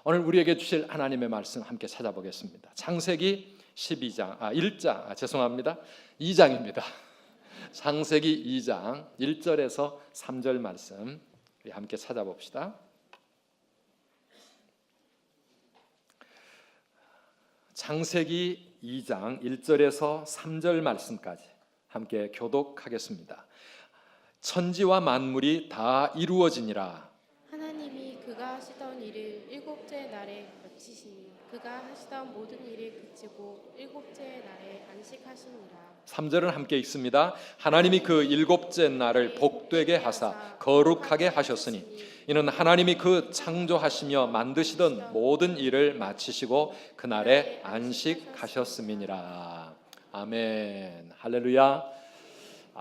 오늘 우리에게 주실 하나님의 말씀 함께 찾아보겠습니다. 창세기 2장입니다. 창세기 2장 1절에서 3절 말씀 우리 함께 찾아봅시다. 창세기 2장 1절에서 3절 말씀까지 함께 교독하겠습니다. 천지와 만물이 다 이루어지니라. 하나님이 그가 하시던 일을 일곱째 날에 마치시니 그가 하시던 모든 일을 그치고 일곱째 날에 안식하시니라. 3절은 함께 읽습니다. 하나님이 그 일곱째 날을 복되게 하사 거룩하게 하셨으니 이는 하나님이 그 창조하시며 만드시던 모든 일을 마치시고 그날에 안식하셨음이니라. 아멘. 할렐루야.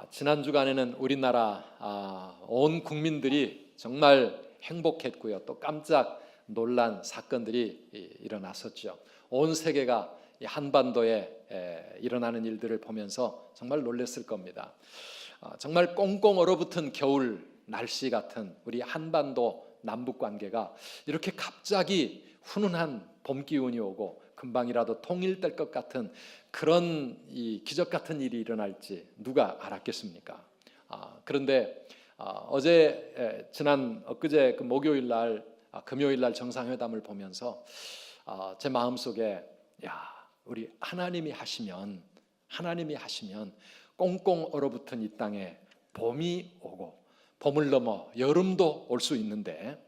지난 주간에는 우리나라 온 국민들이 정말 행복했고요. 또 깜짝 놀란 사건들이 일어났었죠. 온 세계가 한반도에 일어나는 일들을 보면서 정말 놀랐을 겁니다. 정말 꽁꽁 얼어붙은 겨울 날씨 같은 우리 한반도 남북 관계가 이렇게 갑자기 훈훈한 봄 기운이 오고 금방이라도 통일될 것 같은 그런 이 기적 같은 일이 일어날지 누가 알았겠습니까? 그런데 엊그제 그 목요일 날 금요일 날 정상회담을 보면서 제 마음속에 우리 하나님이 하시면 꽁꽁 얼어붙은 이 땅에 봄이 오고 봄을 넘어 여름도 올 수 있는데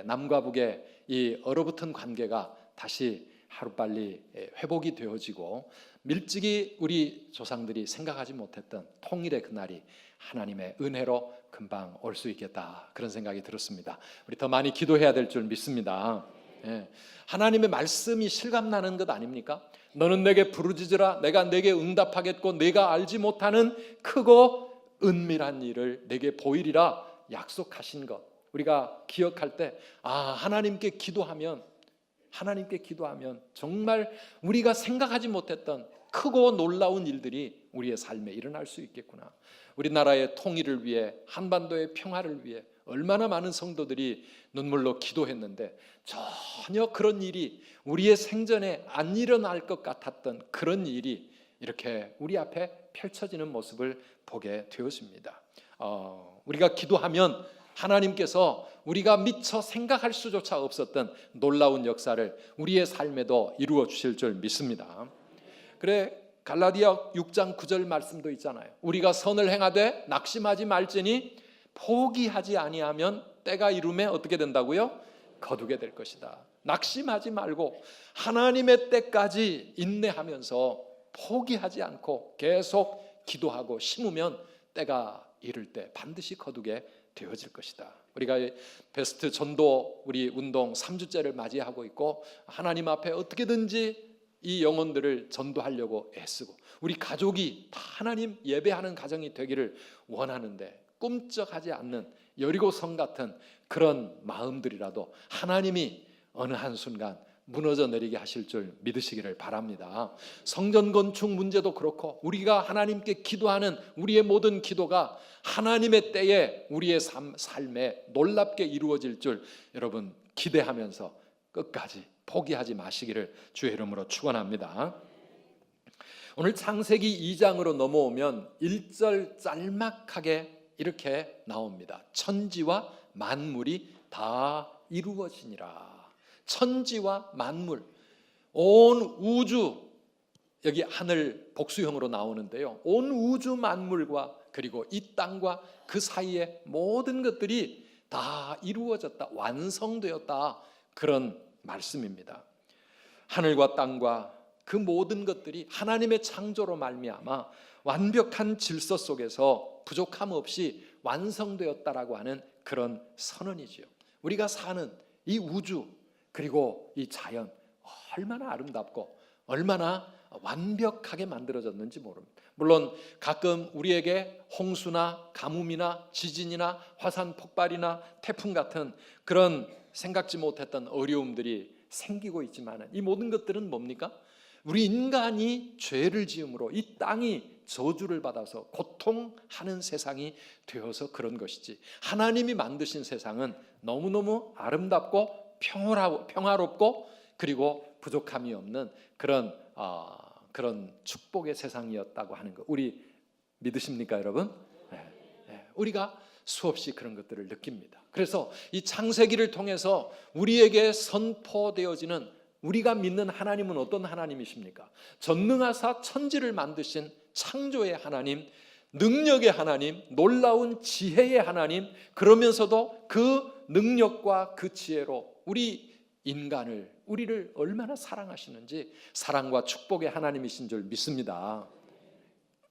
남과 북의 이 얼어붙은 관계가 다시 하루빨리 회복이 되어지고 밀찍이 우리 조상들이 생각하지 못했던 통일의 그날이 하나님의 은혜로 금방 올 수 있겠다, 그런 생각이 들었습니다. 우리 더 많이 기도해야 될 줄 믿습니다. 하나님의 말씀이 실감나는 것 아닙니까? 너는 내게 부르짖으라 내가 내게 응답하겠고 내가 알지 못하는 크고 은밀한 일을 내게 보이리라 약속하신 것, 우리가 기억할 때 하나님께 기도하면 정말 우리가 생각하지 못했던 크고 놀라운 일들이 우리의 삶에 일어날 수 있겠구나. 우리나라의 통일을 위해, 한반도의 평화를 위해 얼마나 많은 성도들이 눈물로 기도했는데 전혀 그런 일이 우리의 생전에 안 일어날 것 같았던 그런 일이 이렇게 우리 앞에 펼쳐지는 모습을 보게 되었습니다. 우리가 기도하면 하나님께서 우리가 미처 생각할 수조차 없었던 놀라운 역사를 우리의 삶에도 이루어 주실 줄 믿습니다. 그래, 갈라디아 6장 9절 말씀도 있잖아요. 우리가 선을 행하되 낙심하지 말지니 포기하지 아니하면 때가 이름에 어떻게 된다고요? 거두게 될 것이다. 낙심하지 말고 하나님의 때까지 인내하면서 포기하지 않고 계속 기도하고 심으면 때가 이를 때 반드시 거두게 되어질 것이다. 우리가 베스트 전도 우리 운동 3주째를 맞이하고 있고 하나님 앞에 어떻게든지 이 영혼들을 전도하려고 애쓰고 우리 가족이 다 하나님 예배하는 가정이 되기를 원하는데 꿈쩍하지 않는 여리고성 같은 그런 마음들이라도 하나님이 어느 한순간 무너져 내리게 하실 줄 믿으시기를 바랍니다. 성전 건축 문제도 그렇고 우리가 하나님께 기도하는 우리의 모든 기도가 하나님의 때에 우리의 삶에 놀랍게 이루어질 줄 여러분 기대하면서 끝까지 포기하지 마시기를 주의 이름으로 축원합니다. 오늘 창세기 2장으로 넘어오면 1절 짤막하게 이렇게 나옵니다. 천지와 만물이 다 이루어지니라. 천지와 만물, 온 우주, 여기 하늘 복수형으로 나오는데요, 온 우주 만물과 그리고 이 땅과 그 사이의 모든 것들이 다 이루어졌다, 완성되었다, 그런 말씀입니다. 하늘과 땅과 그 모든 것들이 하나님의 창조로 말미암아 완벽한 질서 속에서 부족함 없이 완성되었다라고 하는 그런 선언이지요. 우리가 사는 이 우주 그리고 이 자연 얼마나 아름답고 얼마나 완벽하게 만들어졌는지 모릅니다. 물론 가끔 우리에게 홍수나 가뭄이나 지진이나 화산 폭발이나 태풍 같은 그런 생각지 못했던 어려움들이 생기고 있지만 이 모든 것들은 뭡니까? 우리 인간이 죄를 지음으로 이 땅이 저주를 받아서 고통하는 세상이 되어서 그런 것이지, 하나님이 만드신 세상은 너무너무 아름답고 평화롭고 그리고 부족함이 없는 그런 축복의 세상이었다고 하는 거, 우리 믿으십니까, 여러분? 우리가 수없이 그런 것들을 느낍니다. 그래서 이 창세기를 통해서 우리에게 선포되어지는, 우리가 믿는 하나님은 어떤 하나님이십니까? 전능하사 천지를 만드신 창조의 하나님, 능력의 하나님, 놀라운 지혜의 하나님, 그러면서도 그 능력과 그 지혜로 우리를 얼마나 사랑하시는지, 사랑과 축복의 하나님이신 줄 믿습니다.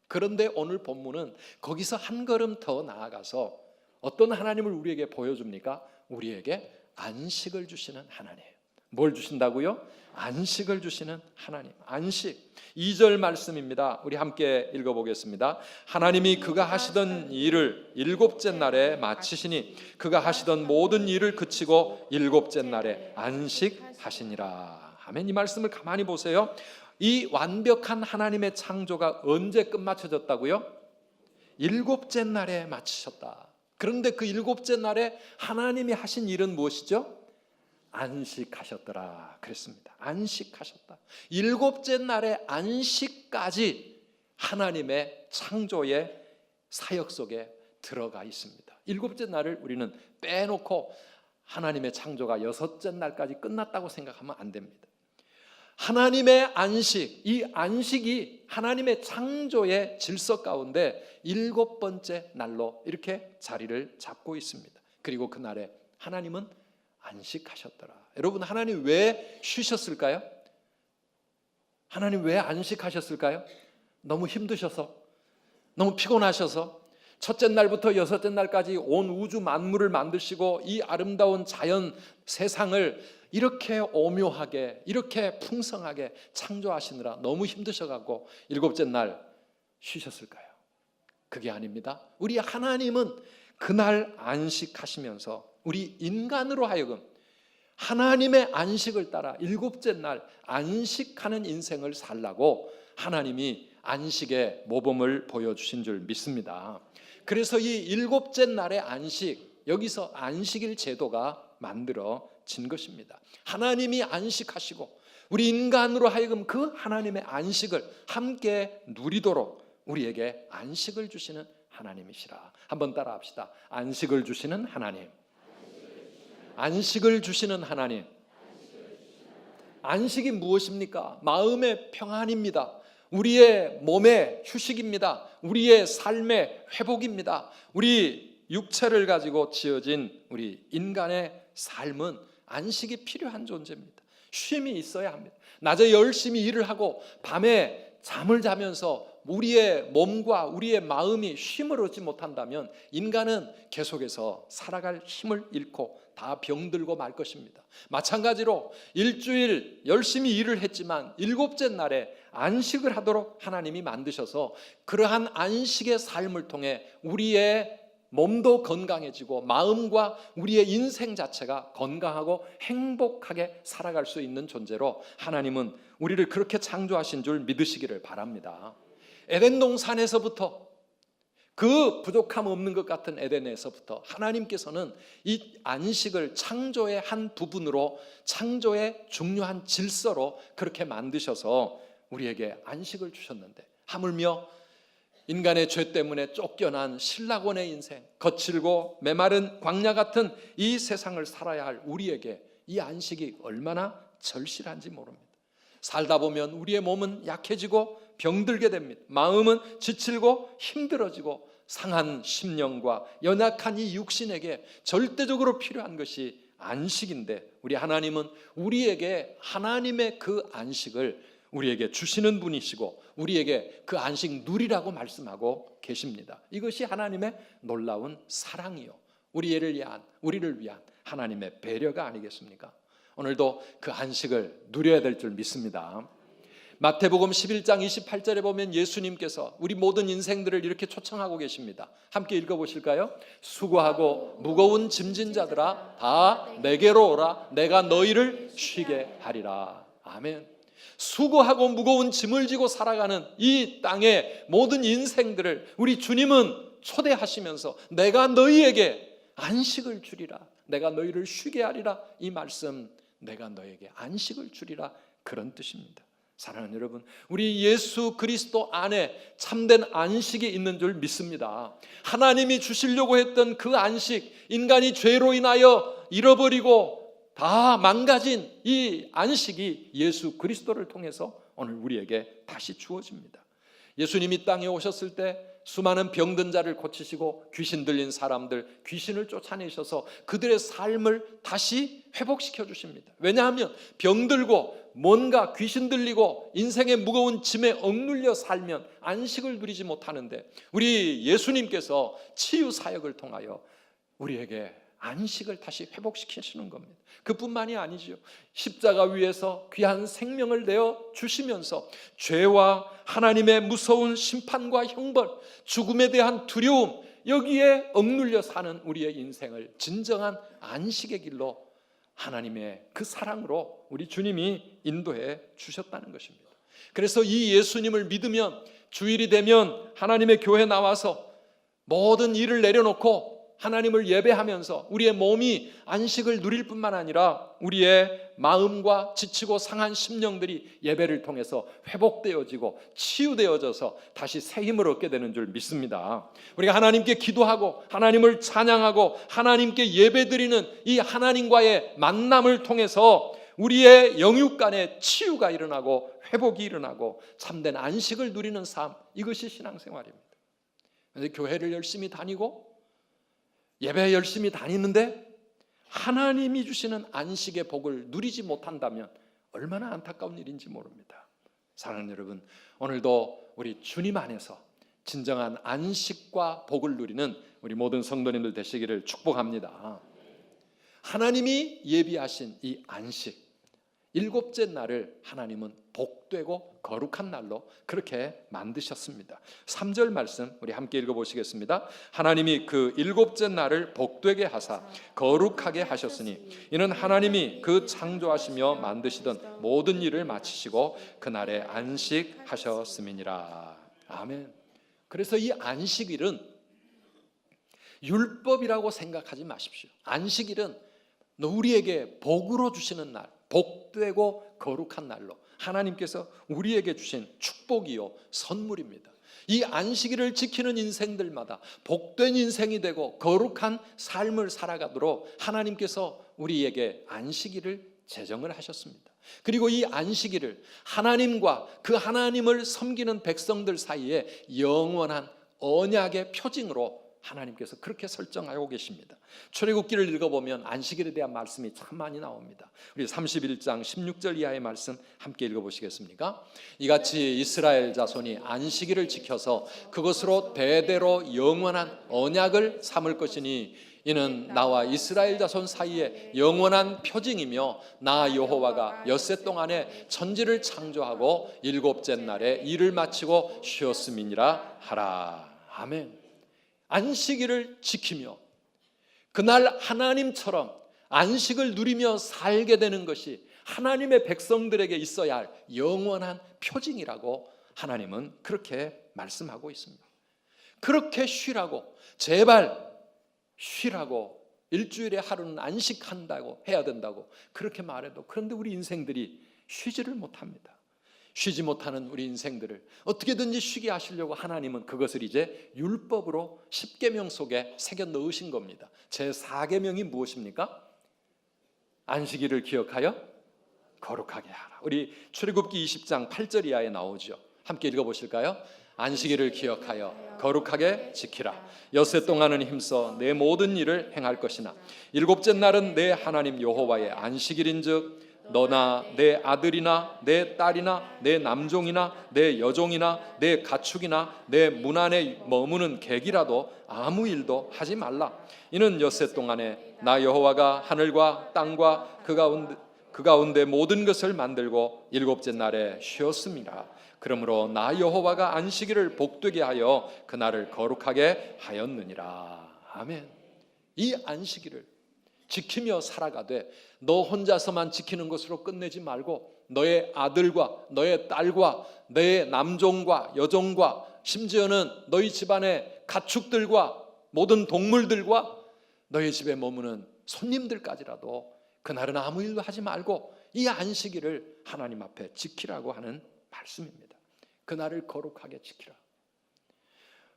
그런데 오늘 본문은 거기서 한 걸음 더 나아가서 어떤 하나님을 우리에게 보여줍니까? 우리에게 안식을 주시는 하나님. 뭘 주신다고요? 안식을 주시는 하나님. 안식. 2절 말씀입니다. 우리 함께 읽어보겠습니다. 하나님이 그가 하시던 일을 일곱째 날에 마치시니 그가 하시던 모든 일을 그치고 일곱째 날에 안식하시니라. 아멘. 이 말씀을 가만히 보세요. 이 완벽한 하나님의 창조가 언제 끝마쳐졌다고요? 일곱째 날에 마치셨다. 그런데 그 일곱째 날에 하나님이 하신 일은 무엇이죠? 안식하셨더라 그랬습니다. 안식하셨다. 일곱째 날의 안식까지 하나님의 창조의 사역 속에 들어가 있습니다. 일곱째 날을 우리는 빼놓고 하나님의 창조가 여섯째 날까지 끝났다고 생각하면 안 됩니다. 하나님의 안식, 이 안식이 하나님의 창조의 질서 가운데 일곱 번째 날로 이렇게 자리를 잡고 있습니다. 그리고 그날에 하나님은 안식하셨더라. 여러분, 하나님 왜 쉬셨을까요? 하나님 왜 안식하셨을까요? 너무 힘드셔서, 너무 피곤하셔서, 첫째 날부터 여섯째 날까지 온 우주 만물을 만드시고 이 아름다운 자연 세상을 이렇게 오묘하게, 이렇게 풍성하게 창조하시느라 너무 힘드셔가지고 일곱째 날 쉬셨을까요? 그게 아닙니다. 우리 하나님은 그날 안식하시면서 우리 인간으로 하여금 하나님의 안식을 따라 일곱째 날 안식하는 인생을 살라고 하나님이 안식의 모범을 보여주신 줄 믿습니다. 그래서 이 일곱째 날의 안식, 여기서 안식일 제도가 만들어진 것입니다. 하나님이 안식하시고 우리 인간으로 하여금 그 하나님의 안식을 함께 누리도록 우리에게 안식을 주시는 하나님이시라. 한번 따라 합시다. 안식을 주시는 하나님. 안식을 주시는 하나님. 안식이 무엇입니까? 마음의 평안입니다. 우리의 몸의 휴식입니다. 우리의 삶의 회복입니다. 우리 육체를 가지고 지어진 우리 인간의 삶은 안식이 필요한 존재입니다. 쉼이 있어야 합니다. 낮에 열심히 일을 하고 밤에 잠을 자면서 우리의 몸과 우리의 마음이 쉼을 얻지 못한다면 인간은 계속해서 살아갈 힘을 잃고 다 병들고 말 것입니다. 마찬가지로 일주일 열심히 일을 했지만 일곱째 날에 안식을 하도록 하나님이 만드셔서 그러한 안식의 삶을 통해 우리의 몸도 건강해지고 마음과 우리의 인생 자체가 건강하고 행복하게 살아갈 수 있는 존재로 하나님은 우리를 그렇게 창조하신 줄 믿으시기를 바랍니다. 에덴 동산에서부터, 그 부족함 없는 것 같은 에덴에서부터 하나님께서는 이 안식을 창조의 한 부분으로, 창조의 중요한 질서로 그렇게 만드셔서 우리에게 안식을 주셨는데, 하물며 인간의 죄 때문에 쫓겨난 신라곤의 인생, 거칠고 메마른 광야 같은 이 세상을 살아야 할 우리에게 이 안식이 얼마나 절실한지 모릅니다. 살다 보면 우리의 몸은 약해지고 병들게 됩니다. 마음은 지치고 힘들어지고 상한 심령과 연약한 이 육신에게 절대적으로 필요한 것이 안식인데, 우리 하나님은 우리에게 하나님의 그 안식을 우리에게 주시는 분이시고 우리에게 그 안식 누리라고 말씀하고 계십니다. 이것이 하나님의 놀라운 사랑이요, 우리를 위한 하나님의 배려가 아니겠습니까? 오늘도 그 안식을 누려야 될 줄 믿습니다. 마태복음 11장 28절에 보면 예수님께서 우리 모든 인생들을 이렇게 초청하고 계십니다. 함께 읽어보실까요? 수고하고 무거운 짐진 자들아 다 내게로 오라. 내가 너희를 쉬게 하리라. 아멘. 수고하고 무거운 짐을 지고 살아가는 이 땅의 모든 인생들을 우리 주님은 초대하시면서 내가 너희에게 안식을 주리라. 내가 너희를 쉬게 하리라. 이 말씀, 내가 너에게 안식을 주리라, 그런 뜻입니다. 사랑하는 여러분, 우리 예수 그리스도 안에 참된 안식이 있는 줄 믿습니다. 하나님이 주시려고 했던 그 안식, 인간이 죄로 인하여 잃어버리고 다 망가진 이 안식이 예수 그리스도를 통해서 오늘 우리에게 다시 주어집니다. 예수님이 땅에 오셨을 때 수많은 병든 자를 고치시고 귀신 들린 사람들, 귀신을 쫓아내셔서 그들의 삶을 다시 회복시켜 주십니다. 왜냐하면 병들고 뭔가 귀신 들리고 인생의 무거운 짐에 억눌려 살면 안식을 누리지 못하는데, 우리 예수님께서 치유 사역을 통하여 우리에게 안식을 다시 회복시키시는 겁니다. 그뿐만이 아니죠. 십자가 위에서 귀한 생명을 내어 주시면서 죄와 하나님의 무서운 심판과 형벌, 죽음에 대한 두려움, 여기에 억눌려 사는 우리의 인생을 진정한 안식의 길로 하나님의 그 사랑으로 우리 주님이 인도해 주셨다는 것입니다. 그래서 이 예수님을 믿으면 주일이 되면 하나님의 교회에 나와서 모든 일을 내려놓고 하나님을 예배하면서 우리의 몸이 안식을 누릴 뿐만 아니라 우리의 마음과 지치고 상한 심령들이 예배를 통해서 회복되어지고 치유되어져서 다시 새 힘을 얻게 되는 줄 믿습니다. 우리가 하나님께 기도하고 하나님을 찬양하고 하나님께 예배드리는 이 하나님과의 만남을 통해서 우리의 영육 간에 치유가 일어나고 회복이 일어나고 참된 안식을 누리는 삶, 이것이 신앙생활입니다. 그래서 교회를 열심히 다니고 예배 열심히 다니는데 하나님이 주시는 안식의 복을 누리지 못한다면 얼마나 안타까운 일인지 모릅니다. 사랑하는 여러분, 오늘도 우리 주님 안에서 진정한 안식과 복을 누리는 우리 모든 성도님들 되시기를 축복합니다. 하나님이 예비하신 이 안식, 일곱째 날을 하나님은 복되고 거룩한 날로 그렇게 만드셨습니다. 3절 말씀 우리 함께 읽어보시겠습니다. 하나님이 그 일곱째 날을 복되게 하사 거룩하게 하셨으니 이는 하나님이 그 창조하시며 만드시던 모든 일을 마치시고 그날에 안식하셨음이니라. 아멘. 그래서 이 안식일은 율법이라고 생각하지 마십시오. 안식일은 우리에게 복으로 주시는 날, 복되고 거룩한 날로 하나님께서 우리에게 주신 축복이요 선물입니다. 이 안식일을 지키는 인생들마다 복된 인생이 되고 거룩한 삶을 살아가도록 하나님께서 우리에게 안식일을 제정을 하셨습니다. 그리고 이 안식일을 하나님과 그 하나님을 섬기는 백성들 사이에 영원한 언약의 표징으로 하나님께서 그렇게 설정하고 계십니다. 출애굽기를 읽어보면 안식일에 대한 말씀이 참 많이 나옵니다. 우리 31장 16절 이하의 말씀 함께 읽어보시겠습니까? 이같이 이스라엘 자손이 안식일을 지켜서 그것으로 대대로 영원한 언약을 삼을 것이니 이는 나와 이스라엘 자손 사이에 영원한 표징이며 나 여호와가 엿새 동안에 천지를 창조하고 일곱째 날에 일을 마치고 쉬었음이니라 하라. 아멘. 안식일을 지키며 그날 하나님처럼 안식을 누리며 살게 되는 것이 하나님의 백성들에게 있어야 할 영원한 표징이라고 하나님은 그렇게 말씀하고 있습니다. 그렇게 쉬라고, 제발 쉬라고, 일주일에 하루는 안식한다고 해야 된다고 그렇게 말해도, 그런데 우리 인생들이 쉬지를 못합니다. 쉬지 못하는 우리 인생들을 어떻게든지 쉬게 하시려고 하나님은 그것을 이제 율법으로 십계명 속에 새겨 넣으신 겁니다. 제4계명이 무엇입니까? 안식일을 기억하여 거룩하게 하라. 우리 출애굽기 20장 8절 이하에 나오죠. 함께 읽어보실까요? 안식일을 기억하여 거룩하게 지키라. 엿새 동안은 힘써 내 모든 일을 행할 것이나 일곱째 날은 내 하나님 여호와의 안식일인즉 너나 내 아들이나 내 딸이나 내 남종이나 내 여종이나 내 가축이나 내 문 안에 머무는 객이라도 아무 일도 하지 말라. 이는 엿새 동안에 나 여호와가 하늘과 땅과 그 가운데 모든 것을 만들고 일곱째 날에 쉬었습니다. 그러므로 나 여호와가 안식일을 복되게 하여 그날을 거룩하게 하였느니라. 아멘. 이 안식일을 지키며 살아가되 너 혼자서만 지키는 것으로 끝내지 말고 너의 아들과 너의 딸과 너의 남종과 여종과 심지어는 너희 집안의 가축들과 모든 동물들과 너희 집에 머무는 손님들까지라도 그날은 아무 일도 하지 말고 이 안식일을 하나님 앞에 지키라고 하는 말씀입니다. 그날을 거룩하게 지키라.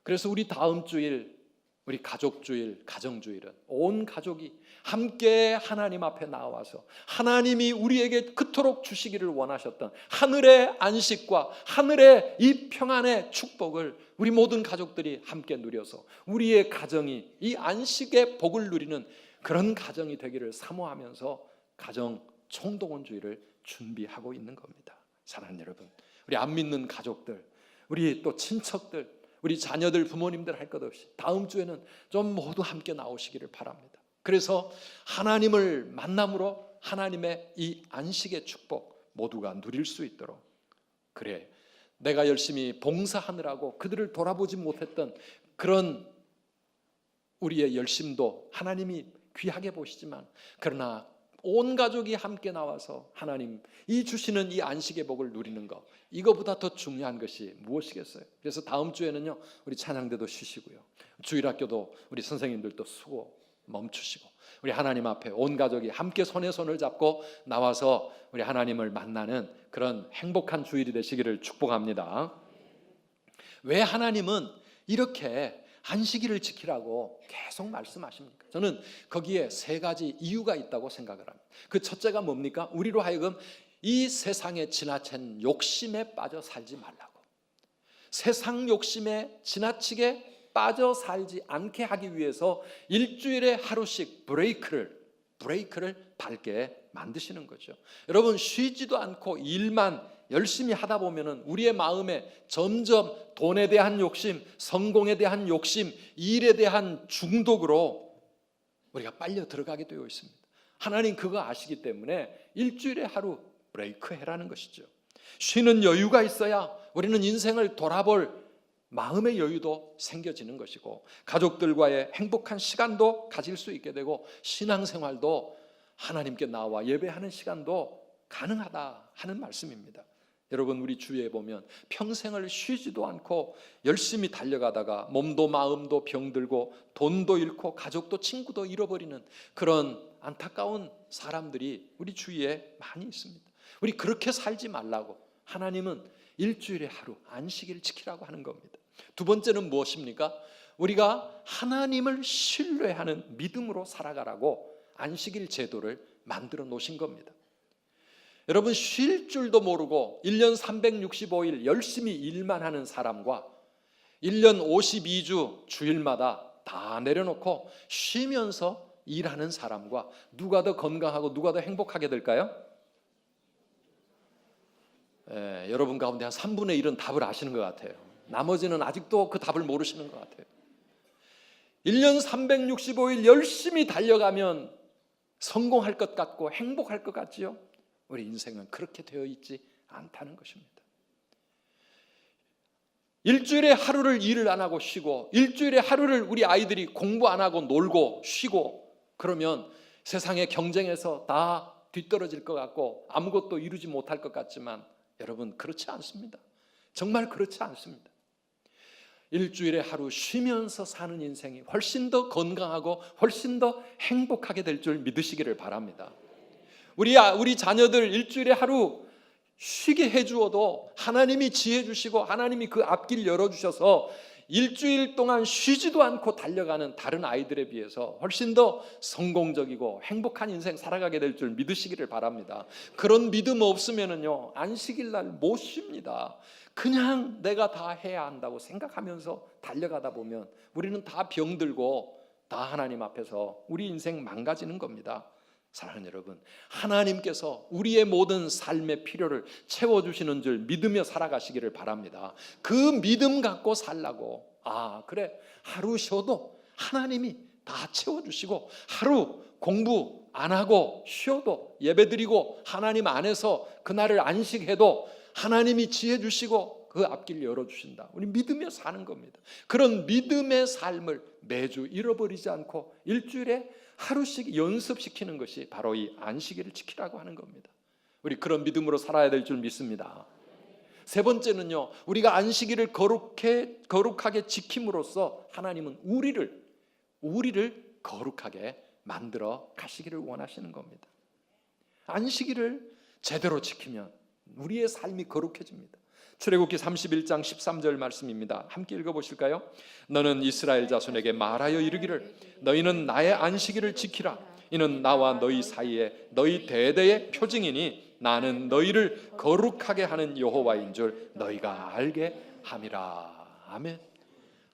그래서 우리 다음 주일, 우리 가족주일, 가정주일은 온 가족이 함께 하나님 앞에 나와서 하나님이 우리에게 그토록 주시기를 원하셨던 하늘의 안식과 하늘의 이 평안의 축복을 우리 모든 가족들이 함께 누려서 우리의 가정이 이 안식의 복을 누리는 그런 가정이 되기를 사모하면서 가정 총동원주의를 준비하고 있는 겁니다. 사랑하는 여러분, 우리 안 믿는 가족들, 우리 또 친척들, 우리 자녀들, 부모님들 할 것 없이 다음 주에는 좀 모두 함께 나오시기를 바랍니다. 그래서 하나님을 만남으로 하나님의 이 안식의 축복 모두가 누릴 수 있도록, 그래 내가 열심히 봉사하느라고 그들을 돌아보지 못했던 그런 우리의 열심도 하나님이 귀하게 보시지만, 그러나 온 가족이 함께 나와서 하나님 이 주시는 이 안식의 복을 누리는 것, 이거보다 더 중요한 것이 무엇이겠어요? 그래서 다음 주에는요, 우리 찬양대도 쉬시고요, 주일학교도 우리 선생님들도 수고 멈추시고 우리 하나님 앞에 온 가족이 함께 손에 손을 잡고 나와서 우리 하나님을 만나는 그런 행복한 주일이 되시기를 축복합니다. 왜 하나님은 이렇게 안식일을 지키라고 계속 말씀하십니까? 저는 거기에 세 가지 이유가 있다고 생각을 합니다. 그 첫째가 뭡니까? 우리로 하여금 이 세상에 지나친 욕심에 빠져 살지 말라고, 세상 욕심에 지나치게 빠져 살지 않게 하기 위해서 일주일에 하루씩 브레이크를 밟게 만드시는 거죠. 여러분, 쉬지도 않고 일만 열심히 하다 보면은 우리의 마음에 점점 돈에 대한 욕심, 성공에 대한 욕심, 일에 대한 중독으로 우리가 빨려 들어가게 되어 있습니다. 하나님 그거 아시기 때문에 일주일에 하루 브레이크 해라는 것이죠. 쉬는 여유가 있어야 우리는 인생을 돌아볼 마음의 여유도 생겨지는 것이고, 가족들과의 행복한 시간도 가질 수 있게 되고, 신앙생활도 하나님께 나와 예배하는 시간도 가능하다 하는 말씀입니다. 여러분, 우리 주위에 보면 평생을 쉬지도 않고 열심히 달려가다가 몸도 마음도 병들고 돈도 잃고 가족도 친구도 잃어버리는 그런 안타까운 사람들이 우리 주위에 많이 있습니다. 우리 그렇게 살지 말라고 하나님은 일주일에 하루 안식일을 지키라고 하는 겁니다. 두 번째는 무엇입니까? 우리가 하나님을 신뢰하는 믿음으로 살아가라고 안식일 제도를 만들어 놓으신 겁니다. 여러분, 쉴 줄도 모르고 1년 365일 열심히 일만 하는 사람과 1년 52주 주일마다 다 내려놓고 쉬면서 일하는 사람과 누가 더 건강하고 누가 더 행복하게 될까요? 여러분 가운데 한 3분의 1은 답을 아시는 것 같아요. 나머지는 아직도 그 답을 모르시는 것 같아요. 1년 365일 열심히 달려가면 성공할 것 같고 행복할 것 같지요? 우리 인생은 그렇게 되어 있지 않다는 것입니다. 일주일에 하루를 일을 안 하고 쉬고, 일주일에 하루를 우리 아이들이 공부 안 하고 놀고 쉬고, 그러면 세상의 경쟁에서 다 뒤떨어질 것 같고 아무것도 이루지 못할 것 같지만, 여러분 그렇지 않습니다. 정말 그렇지 않습니다. 일주일에 하루 쉬면서 사는 인생이 훨씬 더 건강하고 훨씬 더 행복하게 될 줄 믿으시기를 바랍니다. 우리 자녀들 일주일에 하루 쉬게 해주어도 하나님이 지혜 주시고 하나님이 그 앞길 열어주셔서 일주일 동안 쉬지도 않고 달려가는 다른 아이들에 비해서 훨씬 더 성공적이고 행복한 인생 살아가게 될 줄 믿으시기를 바랍니다. 그런 믿음 없으면은요, 안식일 날 못 쉽니다. 그냥 내가 다 해야 한다고 생각하면서 달려가다 보면 우리는 다 병들고 다 하나님 앞에서 우리 인생 망가지는 겁니다. 사랑하는 여러분, 하나님께서 우리의 모든 삶의 필요를 채워주시는 줄 믿으며 살아가시기를 바랍니다. 그 믿음 갖고 살라고, 그래, 하루 쉬어도 하나님이 다 채워주시고, 하루 공부 안 하고 쉬어도 예배드리고 하나님 안에서 그날을 안식해도 하나님이 지혜 주시고 그 앞길 열어주신다. 우리 믿으며 사는 겁니다. 그런 믿음의 삶을 매주 잃어버리지 않고 일주일에 하루씩 연습시키는 것이 바로 이 안식일을 지키라고 하는 겁니다. 우리 그런 믿음으로 살아야 될 줄 믿습니다. 세 번째는요, 우리가 안식일을 거룩하게 지킴으로써 하나님은 우리를 거룩하게 만들어 가시기를 원하시는 겁니다. 안식일을 제대로 지키면 우리의 삶이 거룩해집니다. 출애굽기 31장 13절 말씀입니다. 함께 읽어보실까요? 너는 이스라엘 자손에게 말하여 이르기를 너희는 나의 안식일을 지키라. 이는 나와 너희 사이에 너희 대대의 표징이니 나는 너희를 거룩하게 하는 여호와인 줄 너희가 알게 함이라. 아멘.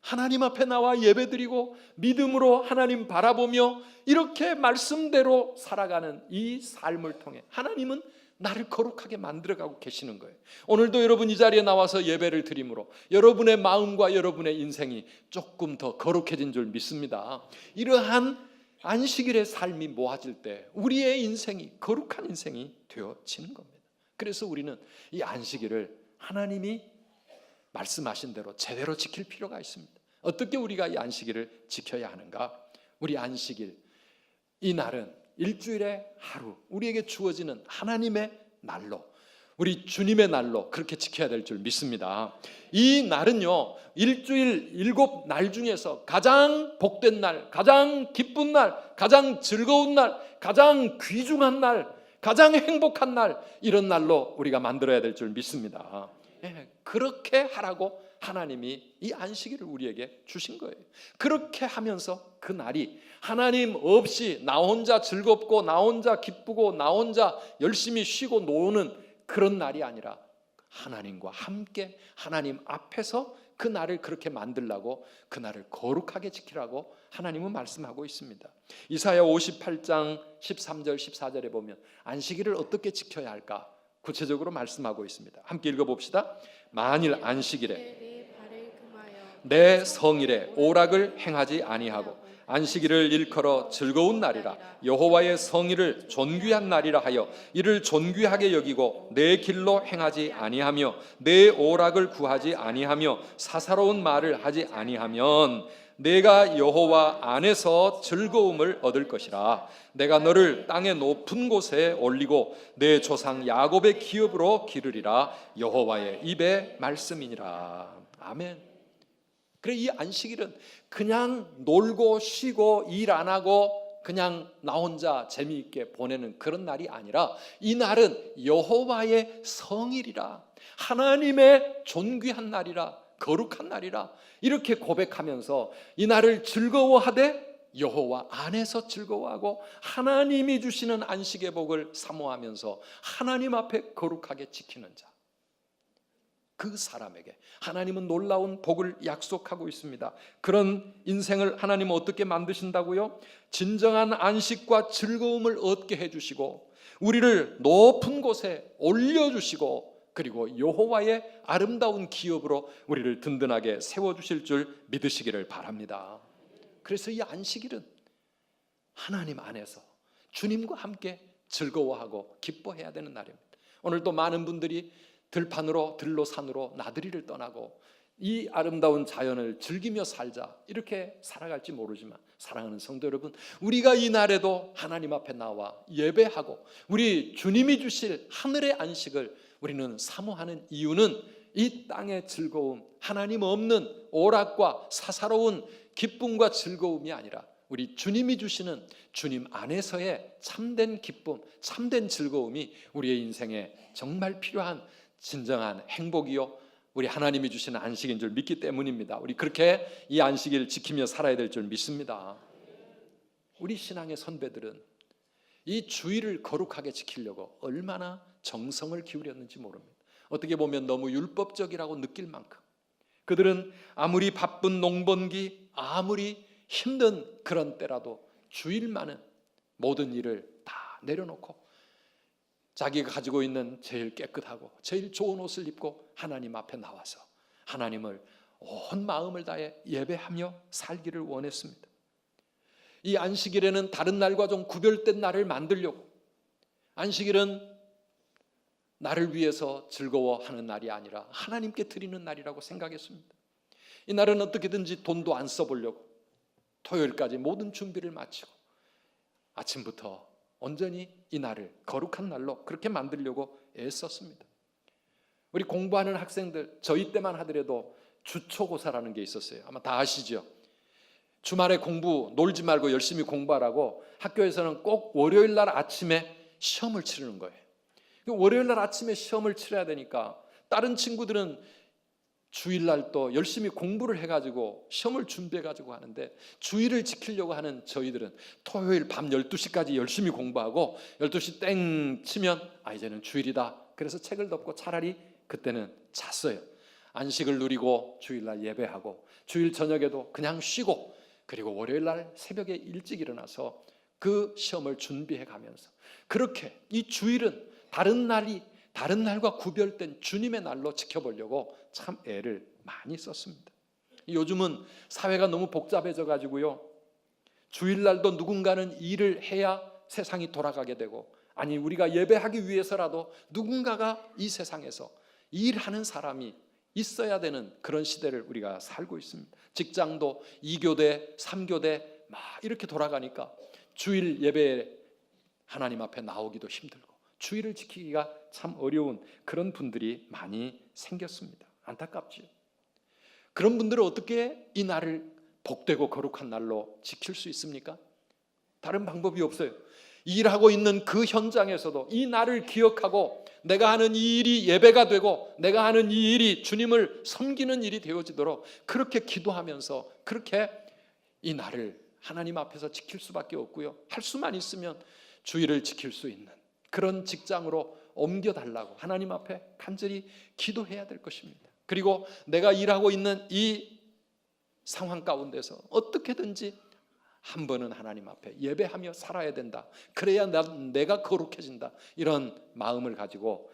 하나님 앞에 나와 예배드리고 믿음으로 하나님 바라보며 이렇게 말씀대로 살아가는 이 삶을 통해 하나님은 나를 거룩하게 만들어가고 계시는 거예요. 오늘도 여러분 이 자리에 나와서 예배를 드림으로 여러분의 마음과 여러분의 인생이 조금 더 거룩해진 줄 믿습니다. 이러한 안식일의 삶이 모아질 때 우리의 인생이 거룩한 인생이 되어지는 겁니다. 그래서 우리는 이 안식일을 하나님이 말씀하신 대로 제대로 지킬 필요가 있습니다. 어떻게 우리가 이 안식일을 지켜야 하는가? 우리 안식일, 이 날은 일주일에 하루 우리에게 주어지는 하나님의 날로, 우리 주님의 날로 그렇게 지켜야 될 줄 믿습니다. 이 날은요, 일주일 7날 중에서 가장 복된 날, 가장 기쁜 날, 가장 즐거운 날, 가장 귀중한 날, 가장 행복한 날, 이런 날로 우리가 만들어야 될 줄 믿습니다. 그렇게 하라고 하나님이 이 안식일을 우리에게 주신 거예요. 그렇게 하면서 그 날이 하나님 없이 나 혼자 즐겁고 나 혼자 기쁘고 나 혼자 열심히 쉬고 노는 그런 날이 아니라 하나님과 함께 하나님 앞에서 그 날을 그렇게 만들라고, 그 날을 거룩하게 지키라고 하나님은 말씀하고 있습니다. 이사야 58장 13절 14절에 보면 안식일을 어떻게 지켜야 할까 구체적으로 말씀하고 있습니다. 함께 읽어봅시다. 만일 안식일에 내 성일에 오락을 행하지 아니하고 안식일을 일컬어 즐거운 날이라 여호와의 성일을 존귀한 날이라 하여 이를 존귀하게 여기고 내 길로 행하지 아니하며 내 오락을 구하지 아니하며 사사로운 말을 하지 아니하면 내가 여호와 안에서 즐거움을 얻을 것이라. 내가 너를 땅의 높은 곳에 올리고 내 조상 야곱의 기업으로 기르리라. 여호와의 입의 말씀이니라. 아멘. 그래, 이 안식일은 그냥 놀고 쉬고 일 안 하고 그냥 나 혼자 재미있게 보내는 그런 날이 아니라 이 날은 여호와의 성일이라, 하나님의 존귀한 날이라, 거룩한 날이라, 이렇게 고백하면서 이 날을 즐거워하되 여호와 안에서 즐거워하고 하나님이 주시는 안식의 복을 사모하면서 하나님 앞에 거룩하게 지키는 자, 그 사람에게 하나님은 놀라운 복을 약속하고 있습니다. 그런 인생을 하나님은 어떻게 만드신다고요? 진정한 안식과 즐거움을 얻게 해주시고 우리를 높은 곳에 올려주시고 그리고 여호와의 아름다운 기업으로 우리를 든든하게 세워주실 줄 믿으시기를 바랍니다. 그래서 이 안식일은 하나님 안에서 주님과 함께 즐거워하고 기뻐해야 되는 날입니다. 오늘도 많은 분들이 들판으로 들로산으로 나들이를 떠나고 이 아름다운 자연을 즐기며 살자 이렇게 살아갈지 모르지만 사랑하는 성도 여러분, 우리가 이 날에도 하나님 앞에 나와 예배하고 우리 주님이 주실 하늘의 안식을 우리는 사모하는 이유는 이 땅의 즐거움, 하나님 없는 오락과 사사로운 기쁨과 즐거움이 아니라 우리 주님이 주시는 주님 안에서의 참된 기쁨, 참된 즐거움이 우리의 인생에 정말 필요한 진정한 행복이요 우리 하나님이 주시는 안식인 줄 믿기 때문입니다. 우리 그렇게 이 안식일 지키며 살아야 될 줄 믿습니다. 우리 신앙의 선배들은 이 주일을 거룩하게 지키려고 얼마나 정성을 기울였는지 모릅니다. 어떻게 보면 너무 율법적이라고 느낄 만큼 그들은 아무리 바쁜 농번기, 아무리 힘든 그런 때라도 주일만은 모든 일을 다 내려놓고 자기가 가지고 있는 제일 깨끗하고 제일 좋은 옷을 입고 하나님 앞에 나와서 하나님을 온 마음을 다해 예배하며 살기를 원했습니다. 이 안식일에는 다른 날과 좀 구별된 날을 만들려고, 안식일은 나를 위해서 즐거워하는 날이 아니라 하나님께 드리는 날이라고 생각했습니다. 이 날은 어떻게든지 돈도 안 써보려고 토요일까지 모든 준비를 마치고 아침부터 온전히 이 날을 거룩한 날로 그렇게 만들려고 애썼습니다. 우리 공부하는 학생들, 저희 때만 하더라도 주초고사라는 게 있었어요. 아마 다 아시죠? 주말에 공부 놀지 말고 열심히 공부하라고 학교에서는 꼭 월요일 날 아침에 시험을 치르는 거예요. 월요일 날 아침에 시험을 치러야 되니까 다른 친구들은 주일날 또 열심히 공부를 해가지고 시험을 준비해가지고 하는데, 주일을 지키려고 하는 저희들은 토요일 밤 12시까지 열심히 공부하고 12시 땡 치면 이제는 주일이다. 그래서 책을 덮고 차라리 그때는 잤어요. 안식을 누리고 주일날 예배하고 주일 저녁에도 그냥 쉬고, 그리고 월요일날 새벽에 일찍 일어나서 그 시험을 준비해 가면서, 그렇게 이 주일은 다른 날과 구별된 주님의 날로 지켜보려고 참 애를 많이 썼습니다. 요즘은 사회가 너무 복잡해져 가지고요, 주일날도 누군가는 일을 해야 세상이 돌아가게 되고, 아니 우리가 예배하기 위해서라도 누군가가 이 세상에서 일하는 사람이 있어야 되는 그런 시대를 우리가 살고 있습니다. 직장도 2교대, 3교대 막 이렇게 돌아가니까 주일 예배에 하나님 앞에 나오기도 힘들고 주일을 지키기가 참 어려운 그런 분들이 많이 생겼습니다. 안타깝지요. 그런 분들은 어떻게 이 날을 복되고 거룩한 날로 지킬 수 있습니까? 다른 방법이 없어요. 일하고 있는 그 현장에서도 이 날을 기억하고 내가 하는 이 일이 예배가 되고 내가 하는 이 일이 주님을 섬기는 일이 되어지도록 그렇게 기도하면서 그렇게 이 날을 하나님 앞에서 지킬 수밖에 없고요, 할 수만 있으면 주일을 지킬 수 있는 그런 직장으로 옮겨달라고 하나님 앞에 간절히 기도해야 될 것입니다. 그리고 내가 일하고 있는 이 상황 가운데서 어떻게든지 한 번은 하나님 앞에 예배하며 살아야 된다. 그래야 내가 거룩해진다. 이런 마음을 가지고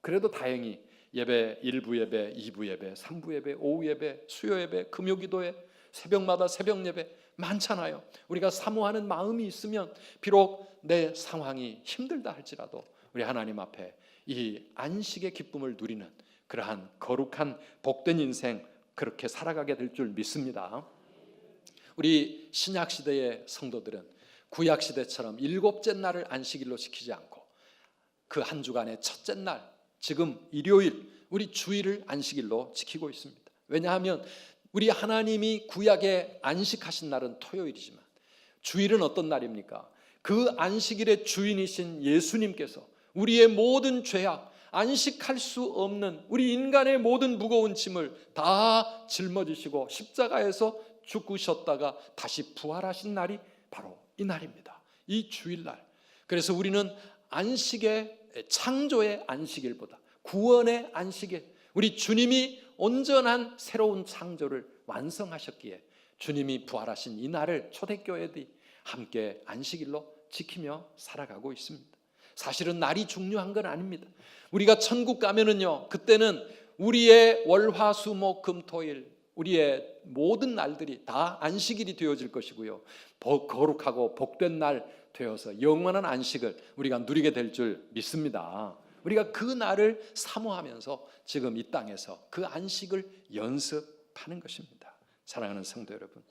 그래도 다행히 예배 1부 예배, 2부 예배, 3부 예배, 오후 예배, 수요 예배, 금요 기도회, 새벽마다 새벽 예배 많잖아요. 우리가 사모하는 마음이 있으면 비록 내 상황이 힘들다 할지라도 우리 하나님 앞에 이 안식의 기쁨을 누리는 그러한 거룩한 복된 인생 그렇게 살아가게 될 줄 믿습니다. 우리 신약시대의 성도들은 구약시대처럼 7째 날을 안식일로 지키지 않고 그 한 주간의 첫째 날, 지금 일요일, 우리 주일을 안식일로 지키고 있습니다. 왜냐하면 우리 하나님이 구약에 안식하신 날은 토요일이지만 주일은 어떤 날입니까? 그 안식일의 주인이신 예수님께서 우리의 모든 죄악, 안식할 수 없는 우리 인간의 모든 무거운 짐을 다 짊어지시고 십자가에서 죽으셨다가 다시 부활하신 날이 바로 이 날입니다. 이 주일날. 그래서 우리는 안식의, 창조의 안식일보다 구원의 안식일, 우리 주님이 온전한 새로운 창조를 완성하셨기에 주님이 부활하신 이 날을 초대교회들이 함께 안식일로 지키며 살아가고 있습니다. 사실은 날이 중요한 건 아닙니다. 우리가 천국 가면은요, 그때는 우리의 월화수목금토일 우리의 모든 날들이 다 안식일이 되어질 것이고요, 거룩하고 복된 날 되어서 영원한 안식을 우리가 누리게 될 줄 믿습니다. 우리가 그 날을 사모하면서 지금 이 땅에서 그 안식을 연습하는 것입니다. 사랑하는 성도 여러분,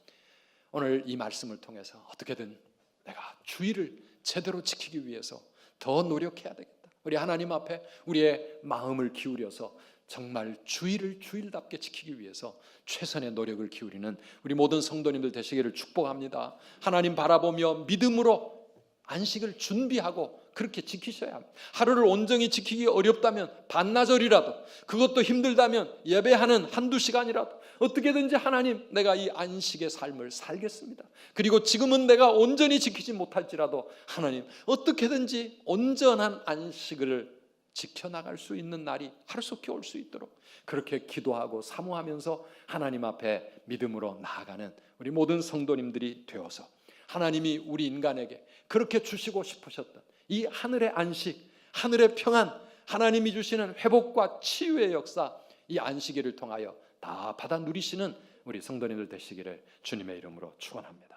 오늘 이 말씀을 통해서 어떻게든 내가 주일을 제대로 지키기 위해서 더 노력해야 되겠다. 우리 하나님 앞에 우리의 마음을 기울여서 정말 주일을 주일답게 지키기 위해서 최선의 노력을 기울이는 우리 모든 성도님들 되시기를 축복합니다. 하나님 바라보며 믿음으로 안식을 준비하고 그렇게 지키셔야 합니다. 하루를 온전히 지키기 어렵다면 반나절이라도, 그것도 힘들다면 예배하는 한두 시간이라도 어떻게든지 하나님, 내가 이 안식의 삶을 살겠습니다. 그리고 지금은 내가 온전히 지키지 못할지라도 하나님, 어떻게든지 온전한 안식을 지켜나갈 수 있는 날이 하루속히 올 수 있도록 그렇게 기도하고 사모하면서 하나님 앞에 믿음으로 나아가는 우리 모든 성도님들이 되어서 하나님이 우리 인간에게 그렇게 주시고 싶으셨던 이 하늘의 안식, 하늘의 평안, 하나님이 주시는 회복과 치유의 역사, 이 안식일을 통하여 다 받아 누리시는 우리 성도님들 되시기를 주님의 이름으로 축원합니다.